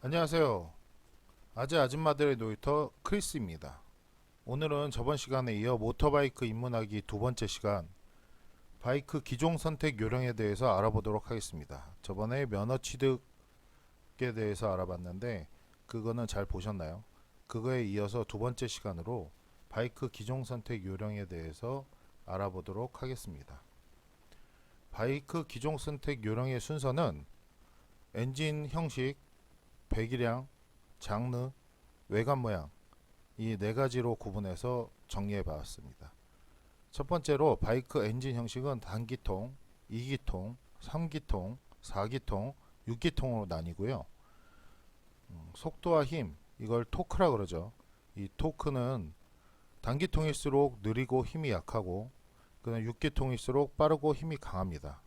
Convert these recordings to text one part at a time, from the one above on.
안녕하세요. 아재 아줌마들의 놀이터 크리스입니다. 오늘은 저번 시간에 이어 모터바이크 입문하기 두 번째 시간, 바이크 기종 선택 요령에 대해서 알아보도록 하겠습니다. 저번에 면허 취득에 대해서 알아봤는데 그거는 잘 보셨나요? 그거에 이어서 두 번째 시간으로 바이크 기종 선택 요령에 대해서 알아보도록 하겠습니다. 바이크 기종 선택 요령의 순서는 엔진 형식, 배기량, 장르, 외관 모양 이 네 가지로 구분해서 정리해 봤습니다. 첫 번째로 바이크 엔진 형식은 단기통, 2기통, 3기통, 4기통, 6기통으로 나뉘고요. 속도와 힘 이걸 토크라 그러죠. 이 토크는 단기통일수록 느리고 힘이 약하고 그다음 6기통일수록 빠르고 힘이 강합니다.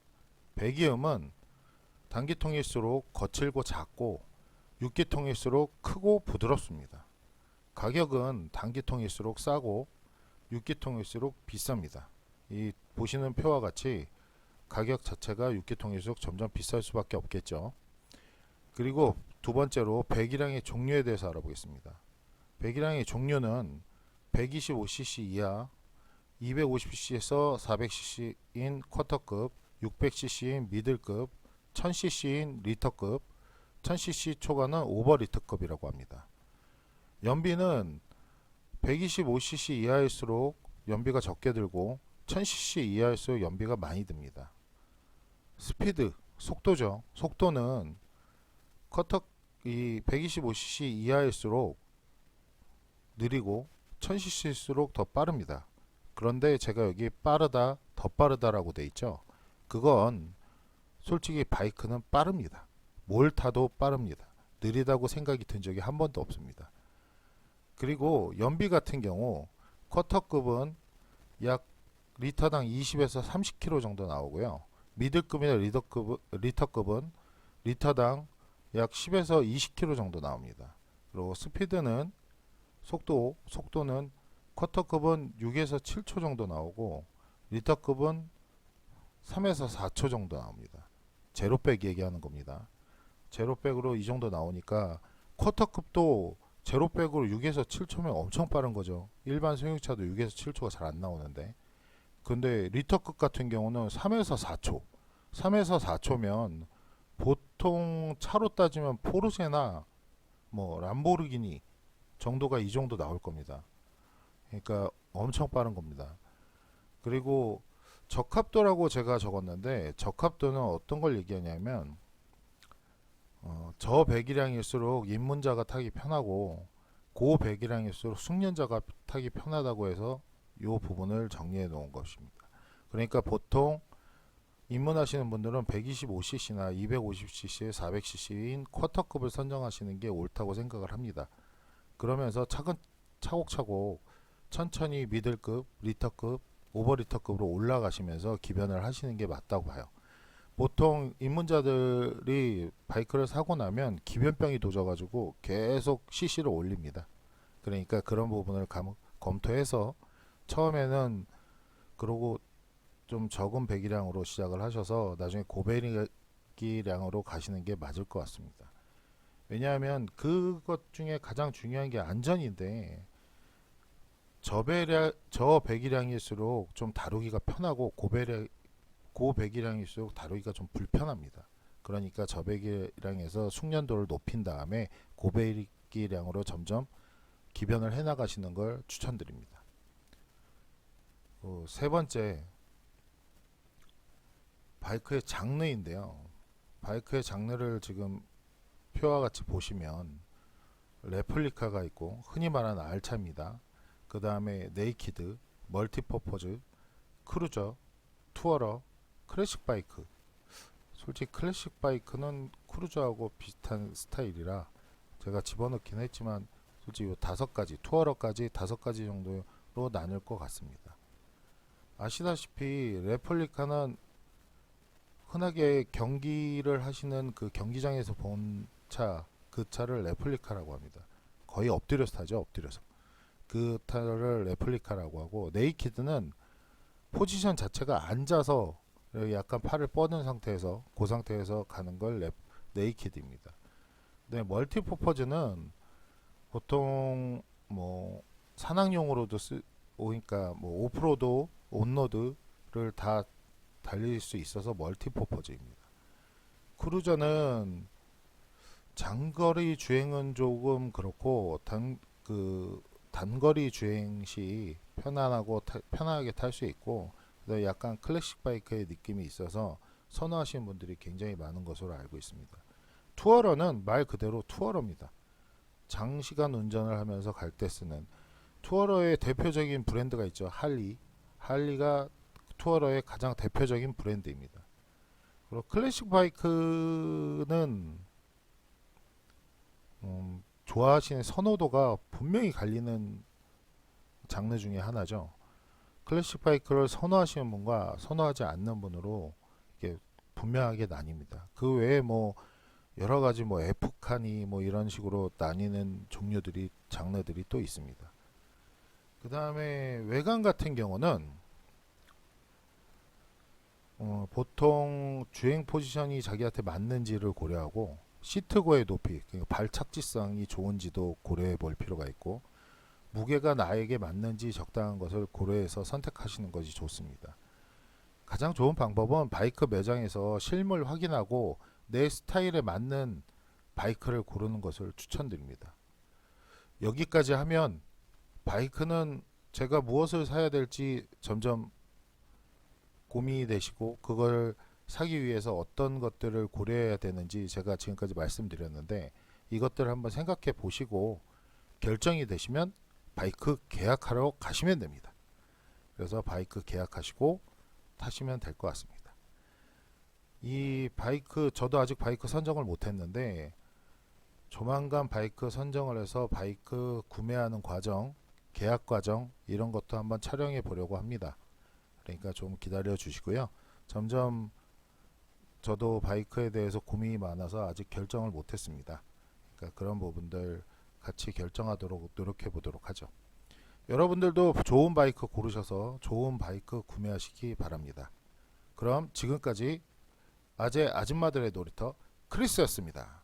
배기음은 단기통일수록 거칠고 작고 6기통일수록 크고 부드럽습니다. 가격은 단기통일수록 싸고 6기통일수록 비쌉니다. 이 보시는 표와 같이 가격 자체가 6기통일수록 점점 비쌀 수밖에 없겠죠. 그리고 두 번째로 배기량의 종류에 대해서 알아보겠습니다. 배기량의 종류는 125cc 이하, 250cc에서 400cc인 쿼터급, 600cc인 미들급, 1000cc인 리터급, 1000cc 초과는 오버리터급이라고 합니다. 연비는 125cc 이하일수록 연비가 적게 들고 1000cc 이하일수록 연비가 많이 듭니다. 스피드, 속도죠. 속도는 커터 이 125cc 이하일수록 느리고 1000cc일수록 더 빠릅니다. 그런데 제가 여기 빠르다, 더 빠르다라고 돼 있죠. 그건 솔직히 바이크는 빠릅니다. 뭘 타도 빠릅니다. 느리다고 생각이 든 적이 한 번도 없습니다. 그리고 연비 같은 경우 쿼터급은 약 리터당 20에서 30km 정도 나오고요. 미들급이나 리터급은 리터당 약 10에서 20km 정도 나옵니다. 그리고 스피드는 속도는 쿼터급은 6에서 7초 정도 나오고 리터급은 3에서 4초 정도 나옵니다. 제로백 얘기하는 겁니다. 제로백으로 이 정도 나오니까 쿼터급도 제로백으로 6에서 7초면 엄청 빠른 거죠. 일반 승용차도 6에서 7초가 잘 안 나오는데. 근데 리터급 같은 경우는 3에서 4초. 3에서 4초면 보통 차로 따지면 포르쉐나 뭐 람보르기니 정도가 이 정도 나올 겁니다. 그러니까 엄청 빠른 겁니다. 그리고 적합도라고 제가 적었는데 적합도는 어떤 걸 얘기하냐면 저배기량일수록 입문자가 타기 편하고 고배기량일수록 숙련자가 타기 편하다고 해서 이 부분을 정리해 놓은 것입니다. 그러니까 보통 입문하시는 분들은 125cc나 250cc, 400cc인 쿼터급을 선정하시는 게 옳다고 생각을 합니다. 그러면서 차곡차곡 천천히 미들급, 리터급, 오버리터급으로 올라가시면서 기변을 하시는 게 맞다고 봐요. 보통 입문자들이 바이크를 사고 나면 기변병이 도져가지고 계속 CC를 올립니다. 그러니까 그런 부분을 검토해서 처음에는 그러고 좀 적은 배기량으로 시작을 하셔서 나중에 고배기량으로 가시는 게 맞을 것 같습니다. 왜냐하면 그것 중에 가장 중요한 게 안전인데 저배기량일수록 좀 다루기가 편하고 고배기량일수록 다루기가 좀 불편합니다. 그러니까 저배기량에서 숙련도를 높인 다음에 고배기량으로 점점 기변을 해나가시는 걸 추천드립니다. 세 번째, 바이크의 장르인데요. 바이크의 장르를 지금 표와 같이 보시면 레플리카가 있고 흔히 말하는 R차입니다. 그 다음에 네이키드, 멀티퍼포즈, 크루저, 투어러, 클래식 바이크. 솔직히 클래식 바이크는 크루저하고 비슷한 스타일이라 제가 집어넣긴 했지만 솔직히 다섯 가지, 투어러까지 다섯 가지 정도로 나눌 것 같습니다. 아시다시피 레플리카는 흔하게 경기를 하시는 그 경기장에서 본 차, 그 차를 레플리카라고 합니다. 거의 엎드려서 타죠, 엎드려서. 그 차를 레플리카라고 하고, 네이키드는 포지션 자체가 앉아서 약간 팔을 뻗은 상태에서 그 상태에서 가는 걸 네이키드입니다. 네, 멀티 퍼포즈는 보통 뭐 산악용으로도 오니까 뭐 오프로드, 온로드를 다 달릴 수 있어서 멀티 퍼포즈입니다. 크루저는 장거리 주행은 조금 그렇고 단거리 주행 시 편안하고 편하게 탈 수 있고 약간 클래식 바이크의 느낌이 있어서 선호하시는 분들이 굉장히 많은 것으로 알고 있습니다. 투어러는 말 그대로 투어러입니다. 장시간 운전을 하면서 갈 때 쓰는 투어러의 대표적인 브랜드가 있죠. 할리가 투어러의 가장 대표적인 브랜드입니다. 그리고 클래식 바이크는 좋아하시는 선호도가 분명히 갈리는 장르 중에 하나죠. 클래식 바이크를 선호하시는 분과 선호하지 않는 분으로 이게 분명하게 나뉩니다. 그 외에 뭐 여러 가지 뭐 F칸이 뭐 이런 식으로 나뉘는 종류들이 장르들이 또 있습니다. 그 다음에 외관 같은 경우는 보통 주행 포지션이 자기한테 맞는지를 고려하고 시트고의 높이, 그러니까 발착지성이 좋은지도 고려해 볼 필요가 있고 무게가 나에게 맞는지 적당한 것을 고려해서 선택하시는 것이 좋습니다. 가장 좋은 방법은 바이크 매장에서 실물 확인하고 내 스타일에 맞는 바이크를 고르는 것을 추천드립니다. 여기까지 하면 바이크는 제가 무엇을 사야 될지 점점 고민이 되시고 그걸 사기 위해서 어떤 것들을 고려해야 되는지 제가 지금까지 말씀드렸는데 이것들을 한번 생각해 보시고 결정이 되시면 바이크 계약하러 가시면 됩니다. 그래서 바이크 계약하시고 타시면 될 것 같습니다. 이 바이크 저도 아직 바이크 선정을 못했는데 조만간 바이크 선정을 해서 바이크 구매하는 과정, 계약 과정 이런 것도 한번 촬영해 보려고 합니다. 그러니까 좀 기다려 주시고요. 점점 저도 바이크에 대해서 고민이 많아서 아직 결정을 못했습니다. 그러니까 그런 부분들 같이 결정하도록 노력해 보도록 하죠. 여러분들도 좋은 바이크 고르셔서 좋은 바이크 구매하시기 바랍니다. 그럼 지금까지 아재 아줌마들의 놀이터 크리스였습니다.